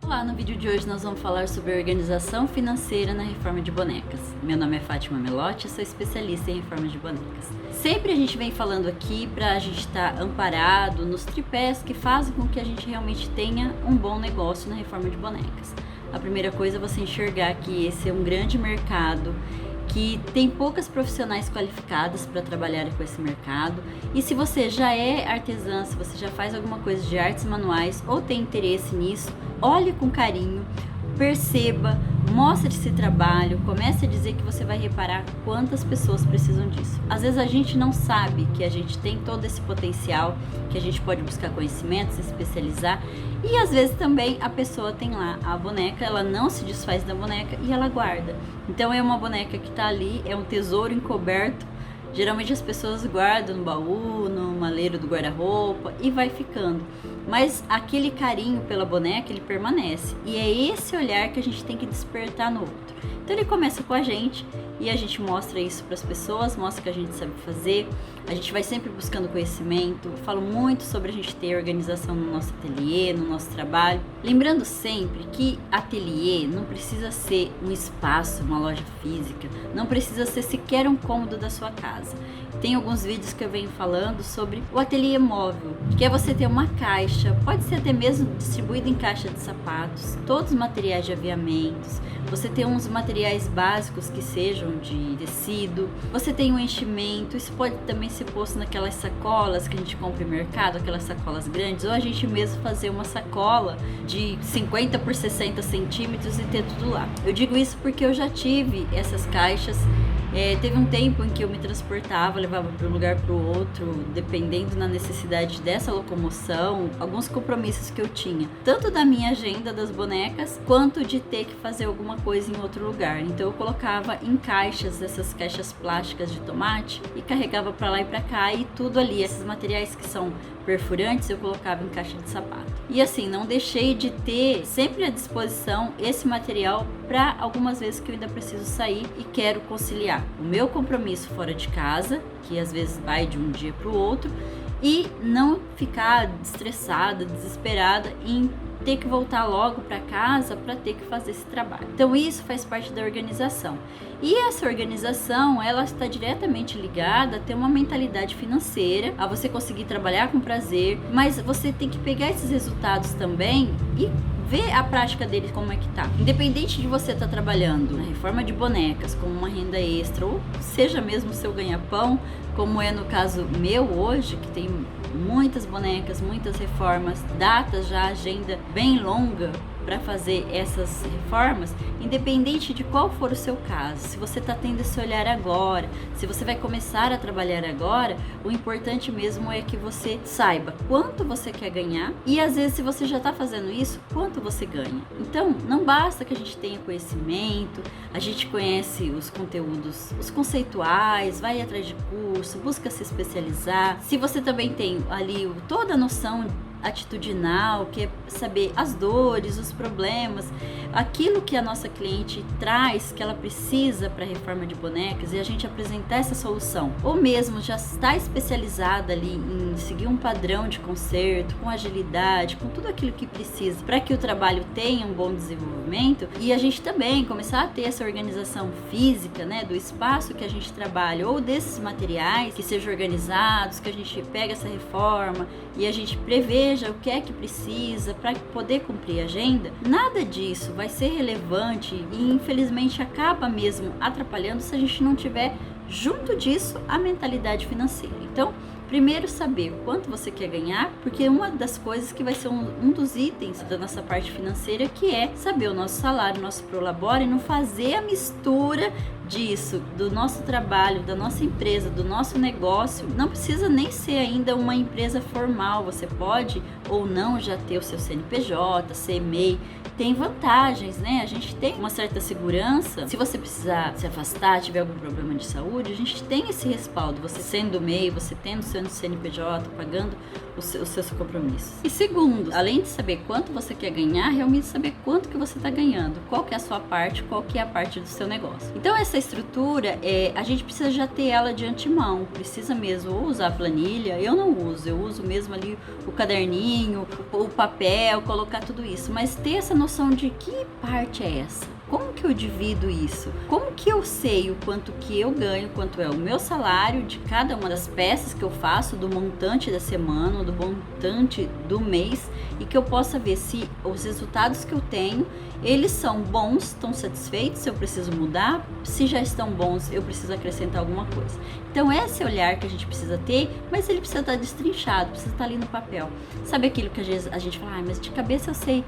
Olá, no vídeo de hoje nós vamos falar sobre organização financeira na reforma de bonecas. Meu nome é Fátima Melotti, sou especialista em reforma de bonecas. Sempre a gente vem falando aqui para a gente estar amparado nos tripés que fazem com que a gente realmente tenha um bom negócio na reforma de bonecas. A primeira coisa é você enxergar que esse é um grande mercado, que tem poucas profissionais qualificadas para trabalhar com esse mercado. E se você já é artesã, se você já faz alguma coisa de artes manuais ou tem interesse nisso, olhe com carinho, perceba, mostre esse trabalho, comece a dizer que você vai reparar quantas pessoas precisam disso. Às vezes a gente não sabe que a gente tem todo esse potencial, que a gente pode buscar conhecimento, se especializar, e às vezes também a pessoa tem lá a boneca, ela não se desfaz da boneca e ela guarda. Então é uma boneca que está ali, é um tesouro encoberto. Geralmente as pessoas guardam no baú, no maleiro do guarda-roupa e vai ficando. Mas aquele carinho pela boneca, ele permanece. E é esse olhar que a gente tem que despertar no outro. Então ele começa com a gente e a gente mostra isso para as pessoas, mostra que a gente sabe fazer. A gente vai sempre buscando conhecimento. Eu falo muito sobre a gente ter organização no nosso ateliê, no nosso trabalho. Lembrando sempre que ateliê não precisa ser um espaço, uma loja física. Não precisa ser sequer um cômodo da sua casa. Tem alguns vídeos que eu venho falando sobre o ateliê móvel, que é você ter uma caixa, pode ser até mesmo distribuído em caixa de sapatos, todos os materiais de aviamentos, você tem uns materiais básicos que sejam de tecido, você tem um enchimento, isso pode também ser posto naquelas sacolas que a gente compra no mercado, aquelas sacolas grandes, ou a gente mesmo fazer uma sacola de 50 por 60 centímetros e ter tudo lá. Eu digo isso porque eu já tive essas caixas. Teve um tempo em que eu me transportava, levava para um lugar para o outro, dependendo da necessidade dessa locomoção, alguns compromissos que eu tinha, tanto da minha agenda das bonecas, quanto de ter que fazer alguma coisa em outro lugar. Então eu colocava em caixas, essas caixas plásticas de tomate, e carregava para lá e para cá, e tudo ali, esses materiais que são perfurantes, eu colocava em caixa de sapato. E assim, não deixei de ter sempre à disposição esse material para algumas vezes que eu ainda preciso sair e quero conciliar o meu compromisso fora de casa, que às vezes vai de um dia para o outro, e não ficar estressada, desesperada em ter que voltar logo para casa para ter que fazer esse trabalho. Então isso faz parte da organização. E essa organização, ela está diretamente ligada a ter uma mentalidade financeira, a você conseguir trabalhar com prazer, mas você tem que pegar esses resultados também e ver a prática deles como é que tá. Independente de você estar trabalhando na reforma de bonecas como uma renda extra, ou seja mesmo o seu ganha-pão, como é no caso meu hoje, que tem muitas bonecas, muitas reformas, datas já, agenda bem longa para fazer essas reformas, independente de qual for o seu caso, se você está tendo esse olhar agora, se você vai começar a trabalhar agora, o importante mesmo é que você saiba quanto você quer ganhar e às vezes se você já está fazendo isso, quanto você ganha. Então, não basta que a gente tenha conhecimento, a gente conhece os conteúdos, os conceituais, vai atrás de curso, busca se especializar. Se você também tem ali toda a noção atitudinal, que é saber as dores, os problemas, aquilo que a nossa cliente traz, que ela precisa para a reforma de bonecas, e a gente apresentar essa solução, ou mesmo já está especializada ali em seguir um padrão de conserto, com agilidade, com tudo aquilo que precisa para que o trabalho tenha um bom desenvolvimento, e a gente também começar a ter essa organização física, né, do espaço que a gente trabalha, ou desses materiais que sejam organizados, que a gente pega essa reforma e a gente prevê o que é que precisa para poder cumprir a agenda, nada disso vai ser relevante e infelizmente acaba mesmo atrapalhando se a gente não tiver junto disso a mentalidade financeira. Então, primeiro saber quanto você quer ganhar, porque uma das coisas que vai ser um dos itens da nossa parte financeira, que é saber o nosso salário, o nosso prolabore, e não fazer a mistura disso, do nosso trabalho, da nossa empresa, do nosso negócio. Não precisa nem ser ainda uma empresa formal, você pode ou não já ter o seu CNPJ, ser MEI, tem vantagens, né? A gente tem uma certa segurança. Se você precisar se afastar, tiver algum problema de saúde, a gente tem esse respaldo, você sendo MEI, você tendo o seu CNPJ, pagando os seus compromissos. E segundo, além de saber quanto você quer ganhar, realmente saber quanto que você está ganhando, qual que é a sua parte, qual que é a parte do seu negócio. Então essa estrutura, a gente precisa já ter ela de antemão, precisa mesmo ou usar a planilha, eu não uso, eu uso mesmo ali o caderninho, o papel, colocar tudo isso, mas ter essa noção de que parte é essa? Como que eu divido isso? Como que eu sei o quanto que eu ganho, quanto é o meu salário de cada uma das peças que eu faço, do montante da semana, do montante do mês, e que eu possa ver se os resultados que eu tenho, eles são bons, estão satisfeitos, se eu preciso mudar, se já estão bons, eu preciso acrescentar alguma coisa. Então esse olhar que a gente precisa ter, mas ele precisa estar destrinchado, precisa estar ali no papel. Sabe aquilo que às vezes a gente fala, mas de cabeça eu sei,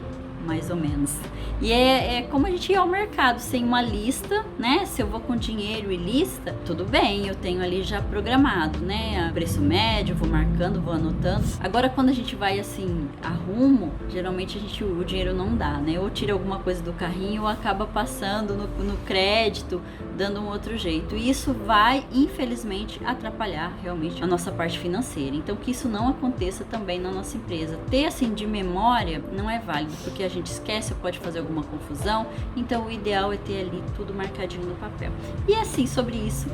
mais ou menos. E é como a gente ir ao mercado sem uma lista, né? Se eu vou com dinheiro e lista, tudo bem, eu tenho ali já programado, né? Preço médio, vou marcando, vou anotando. Agora, quando a gente vai assim, a rumo, geralmente o dinheiro não dá, né? Ou tira alguma coisa do carrinho ou acaba passando no crédito, dando um outro jeito. E isso vai, infelizmente, atrapalhar realmente a nossa parte financeira. Então, que isso não aconteça também na nossa empresa. Ter assim de memória não é válido, porque a gente esquece ou pode fazer alguma confusão. Então, o ideal é ter ali tudo marcadinho no papel. E assim, sobre isso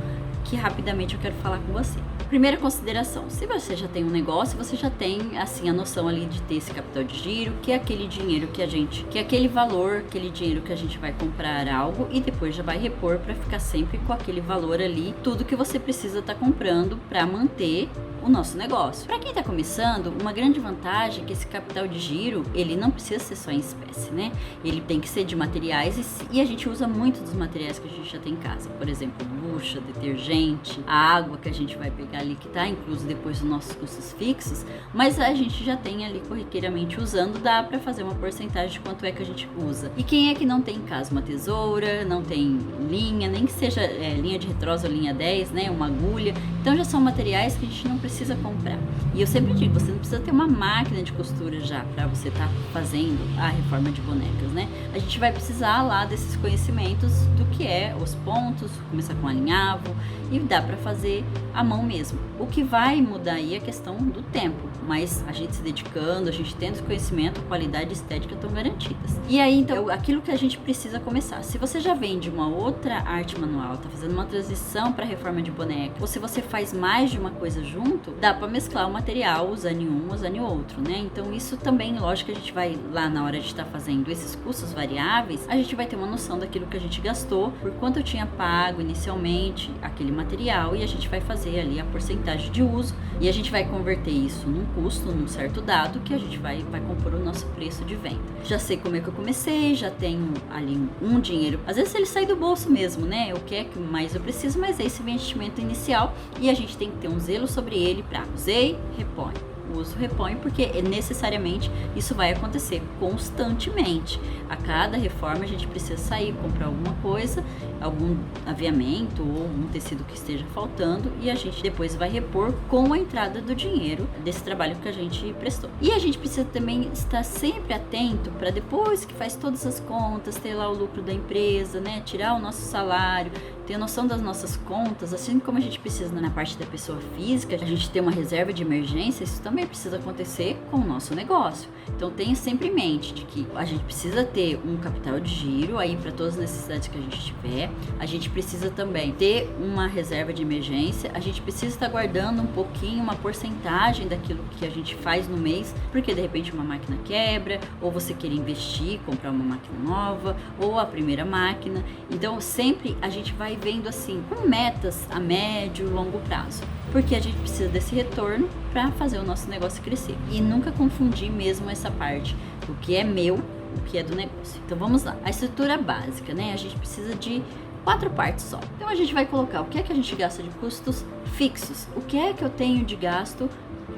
que rapidamente eu quero falar com você. Primeira consideração, se você já tem um negócio, você já tem assim a noção ali de ter esse capital de giro, que é aquele dinheiro que é aquele valor, aquele dinheiro que a gente vai comprar algo e depois já vai repor para ficar sempre com aquele valor ali, tudo que você precisa estar comprando para manter o nosso negócio. Para quem está começando, uma grande vantagem é que esse capital de giro, ele não precisa ser só em espécie, né? Ele tem que ser de materiais e a gente usa muito dos materiais que a gente já tem em casa. Por exemplo, bucha, detergente, a água que a gente vai pegar ali, que está incluso depois dos nossos custos fixos, mas a gente já tem ali corriqueiramente usando, dá para fazer uma porcentagem de quanto é que a gente usa. E quem é que não tem em casa uma tesoura, não tem linha, nem que seja linha de retrosa ou linha 10, né? Uma agulha. Então já são materiais que a gente não precisa comprar. E eu sempre digo, você não precisa ter uma máquina de costura já para você estar fazendo a reforma de bonecas, né? A gente vai precisar lá desses conhecimentos do que é os pontos, começar com alinhavo e dá para fazer à mão mesmo. O que vai mudar aí é a questão do tempo, mas a gente se dedicando, a gente tendo esse conhecimento, a qualidade e estética estão garantidas. E aí, então, aquilo que a gente precisa começar. Se você já vende uma outra arte manual, tá fazendo uma transição para reforma de boneca, ou se você faz mais de uma coisa junto, dá para mesclar o material, usando em um, usando em outro, né? Então, isso também, lógico, a gente vai lá na hora de estar fazendo esses custos variáveis, a gente vai ter uma noção daquilo que a gente gastou, por quanto eu tinha pago inicialmente aquele material, e a gente vai fazer ali a porcentagem de uso e a gente vai converter isso num custo, num certo dado que a gente vai compor o nosso preço de venda. Já sei como é que eu comecei, já tenho ali um dinheiro, às vezes ele sai do bolso mesmo, né? O que é que mais eu preciso, mas é esse investimento inicial e a gente tem que ter um zelo sobre ele para usei, repõe. Uso, repõe, porque necessariamente isso vai acontecer constantemente. A cada reforma a gente precisa sair, comprar alguma coisa, algum aviamento ou um tecido que esteja faltando e a gente depois vai repor com a entrada do dinheiro desse trabalho que a gente prestou. E a gente precisa também estar sempre atento para depois que faz todas as contas, ter lá o lucro da empresa, né? Tirar o nosso salário, ter noção das nossas contas, assim como a gente precisa na parte da pessoa física, a gente ter uma reserva de emergência, isso também precisa acontecer com o nosso negócio. Então tenha sempre em mente de que a gente precisa ter um capital de giro aí para todas as necessidades que a gente tiver, a gente precisa também ter uma reserva de emergência, a gente precisa estar guardando um pouquinho, uma porcentagem daquilo que a gente faz no mês, porque de repente uma máquina quebra, ou você quer investir, comprar uma máquina nova, ou a primeira máquina. Então sempre a gente vai vendo assim, com metas a médio e longo prazo, porque a gente precisa desse retorno para fazer o nosso negócio crescer e nunca confundir mesmo essa parte, o que é meu, o que é do negócio. Então vamos lá, a estrutura básica, né? A gente precisa de 4 partes só. Então a gente vai colocar o que é que a gente gasta de custos fixos, o que é que eu tenho de gasto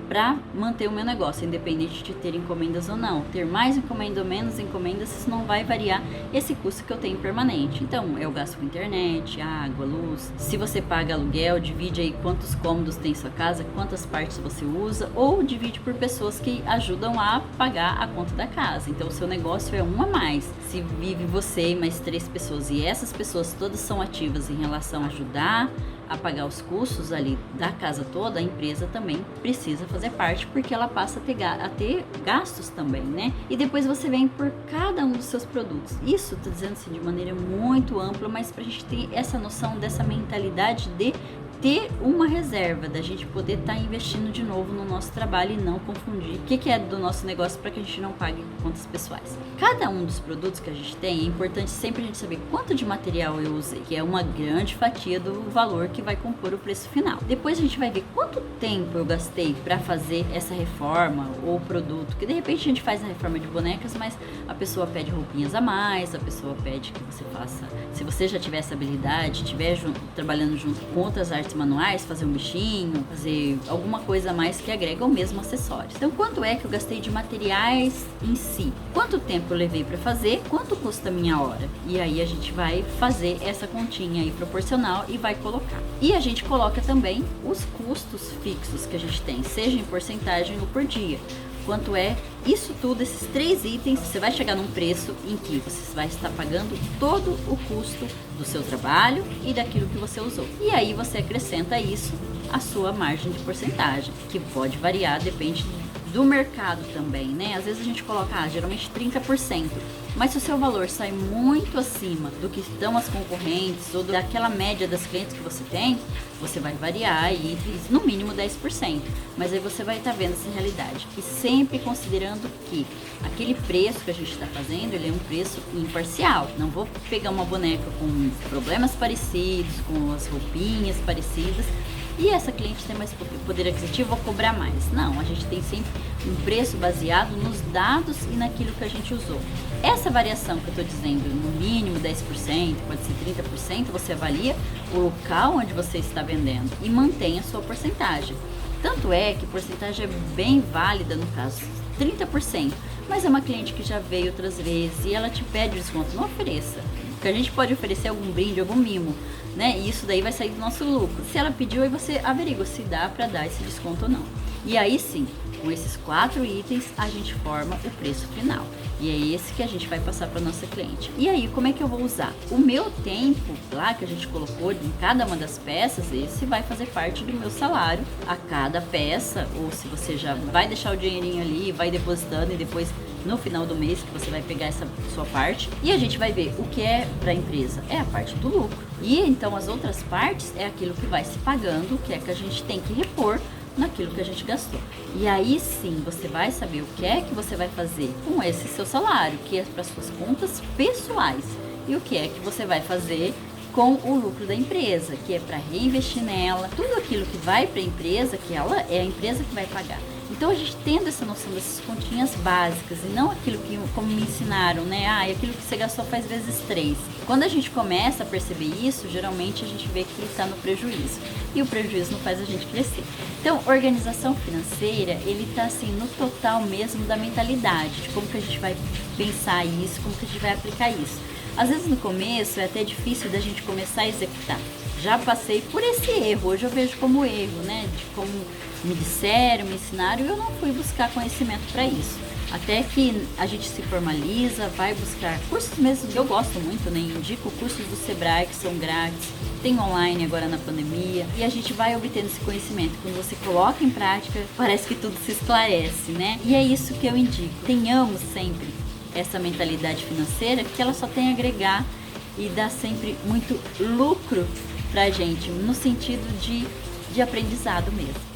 para manter o meu negócio, independente de ter encomendas ou não. Ter mais encomenda ou menos encomendas, isso não vai variar esse custo que eu tenho permanente. Então, eu gasto com internet, água, luz. Se você paga aluguel, divide aí quantos cômodos tem em sua casa, quantas partes você usa, ou divide por pessoas que ajudam a pagar a conta da casa. Então, o seu negócio é um a mais. Se vive você e mais 3 pessoas, e essas pessoas todas são ativas em relação a ajudar a pagar os custos ali da casa toda, a empresa também precisa fazer parte, porque ela passa a ter gastos também, né? E depois você vem por cada um dos seus produtos. Isso tô dizendo assim de maneira muito ampla, mas pra gente ter essa noção dessa mentalidade de ter uma reserva, da gente poder estar investindo de novo no nosso trabalho e não confundir o que é do nosso negócio para que a gente não pague contas pessoais. Cada um dos produtos que a gente tem, é importante sempre a gente saber quanto de material eu usei, que é uma grande fatia do valor que vai compor o preço final. Depois a gente vai ver quanto tempo eu gastei para fazer essa reforma ou produto, que de repente a gente faz a reforma de bonecas, mas a pessoa pede roupinhas a mais, a pessoa pede que você faça, se você já tiver essa habilidade, estiver trabalhando junto com outras artes manuais, fazer um bichinho, fazer alguma coisa a mais que agrega ou mesmo acessórios. Então, quanto é que eu gastei de materiais em si? Quanto tempo eu levei para fazer? Quanto custa a minha hora? E aí a gente vai fazer essa continha aí proporcional e vai colocar. E a gente coloca também os custos fixos que a gente tem, seja em porcentagem ou por dia. Quanto é isso tudo, esses 3 itens, você vai chegar num preço em que você vai estar pagando todo o custo do seu trabalho e daquilo que você usou. E aí você acrescenta isso à sua margem de porcentagem, que pode variar, depende do mercado também, né? Às vezes a gente coloca, geralmente 30%, mas se o seu valor sai muito acima do que estão as concorrentes ou daquela média das clientes que você tem, você vai variar aí no mínimo 10%, mas aí você vai estar vendo essa realidade e sempre considerando que aquele preço que a gente está fazendo, ele é um preço imparcial. Não vou pegar uma boneca com problemas parecidos, com as roupinhas parecidas, e essa cliente tem mais poder aquisitivo, vou cobrar mais. Não, a gente tem sempre um preço baseado nos dados e naquilo que a gente usou. Essa variação que eu estou dizendo, no mínimo 10%, pode ser 30%, você avalia o local onde você está vendendo e mantém a sua porcentagem. Tanto é que porcentagem é bem válida no caso, 30%, mas é uma cliente que já veio outras vezes e ela te pede desconto, não ofereça. Porque a gente pode oferecer algum brinde, algum mimo, né? E isso daí vai sair do nosso lucro. Se ela pediu, aí você averigua se dá para dar esse desconto ou não. E aí sim, com esses 4 itens, a gente forma o preço final. E é esse que a gente vai passar para nossa cliente. E aí, como é que eu vou usar? O meu tempo lá que a gente colocou em cada uma das peças, esse vai fazer parte do meu salário a cada peça. Ou se você já vai deixar o dinheirinho ali, vai depositando e depois no final do mês que você vai pegar essa sua parte. E a gente vai ver o que é para a empresa, é a parte do lucro. E então as outras partes é aquilo que vai se pagando, que é que a gente tem que repor naquilo que a gente gastou. E aí sim, você vai saber o que é que você vai fazer com esse seu salário, que é para suas contas pessoais, e o que é que você vai fazer com o lucro da empresa, que é para reinvestir nela, tudo aquilo que vai para a empresa, que ela é a empresa que vai pagar. Então a gente tendo essa noção dessas continhas básicas e não aquilo que, como me ensinaram, né? Aquilo que você gastou faz vezes 3. Quando a gente começa a perceber isso, geralmente a gente vê que está no prejuízo. E o prejuízo não faz a gente crescer. Então, organização financeira, ele está assim no total mesmo da mentalidade, de como que a gente vai pensar isso, como que a gente vai aplicar isso. Às vezes no começo é até difícil da gente começar a executar. Já passei por esse erro, hoje eu vejo como erro, né? De como me disseram, me ensinaram, e eu não fui buscar conhecimento para isso. Até que a gente se formaliza, vai buscar cursos mesmo que eu gosto muito, né? Indico cursos do Sebrae que são grátis, tem online agora na pandemia, e a gente vai obtendo esse conhecimento. Quando você coloca em prática, parece que tudo se esclarece, né? E é isso que eu indico. Tenhamos sempre essa mentalidade financeira, que ela só tem a agregar e dá sempre muito lucro pra gente, no sentido de aprendizado mesmo.